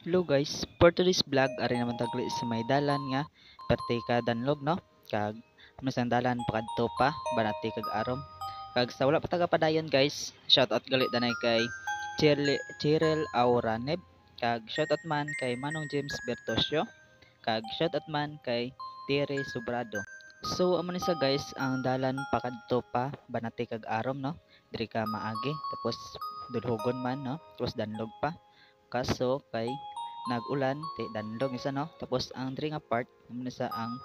Hello guys, for today's vlog ari naman tagli sa may dalan nga perti ka danlog no. Kag masang dalan pakadto pa banati kag arom. Kag sa wala pa taga padayon guys, shout out gali danay kay Cheryl Auraneb. Kag shout out man kay Manong James Bertosio. Kag shout out man kay Tere Sobrado. So amo ni sa guys ang dalan pakadto pa banati kag arom no. Diri ka maagi tapos dulhogon man no. Tapos danlog pa. Kaso kay nag-ulan ti danlog isa no. Tapos ang diri nga part naman sa ang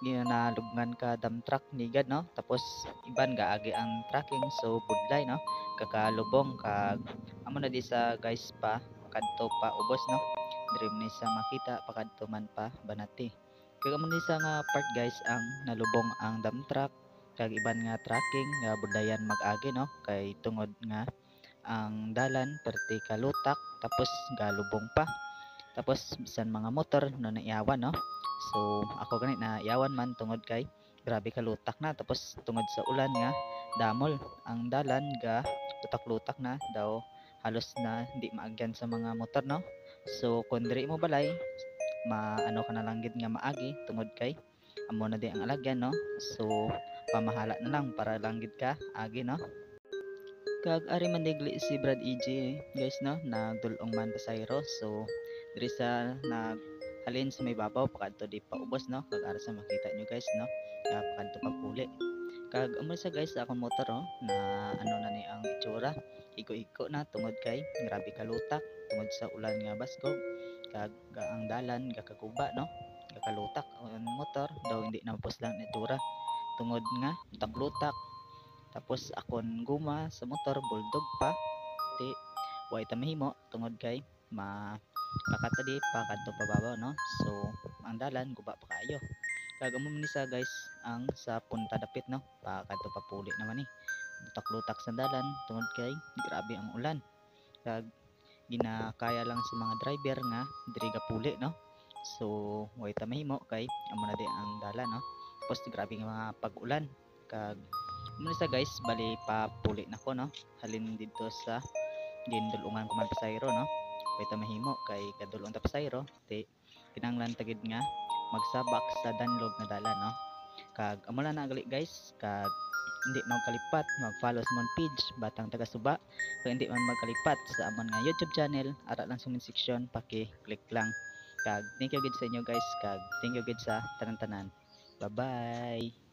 ginalubngan ka dump truck nigad no. Tapos iban gaagi ang tracking so budlay no. Kakalubong kag amo na di sa guys pa kadto pa ubos no. Diri ni sa makita pakadto man pa banati. Kag amo ni sa nga part guys ang nalubong ang dump truck kag iban nga tracking nga budayan mag-agi no kay tungod nga ang dalan perti kalutak tapos galubong pa tapos bisan mga motor no naiyawan no. So ako ganit na iyawan man tungod kay grabe kalutak na tapos tungod sa ulan nga damol ang dalan ga lutak-lutak na daw halos na hindi maagyan sa mga motor no. So kung diri mo balay maano ka na lang gid nga maagi tungod kay amo na di ang alagyan no. So pamahala na lang para lang gid ka agi no. Kag ari man digli si Brad EJ guys no nagdulong man pasayro so diri sa naghalin sa may babaw pakadto di pa ubos no kag ara sa makita nyo guys no pakadto pa puli kag amo sa guys sa akong motor no na ano na ni ang itsura iko-iko na tungod kay grabe kalutak tungod sa ulan nga basgog kag ang dalan gakaguba no gakalutak ang motor daw hindi na mapuslang ni itsura tungod nga lutak-lutak tapos akon guma sa motor bulldog pa ti way ta mahimo tungod kay makatadi pa kadto pa babaw no. So ang dalan guba pa kaayo kag amo man ni sa guys ang sa punta dapit no pa kadto pa puli naman ni lutak-lutak sa dalan tungod kay grabe ang ulan kag ginakaya lang sa mga driver nga diri ga puli no. So way ta mahimo kay amo na di ang dalan no. Tapos grabe nga mga pag-ulan kag muna sa guys bali pa puli na ko no halin dito sa gindulungan ko man pasayro no way ta mahimo kay kadulong ta pasayro ti kinanglan tagid nga magsabak sa danlog na dala no kag amo na gali guys kag hindi magkalipat mag-follow sa mon page Batang Taga Suba kag hindi man magkalipat sa amon nga YouTube channel ara lang sa section paki-click lang kag thank you gid sa inyo guys kag thank you gid sa tanan-tanan. Bye bye.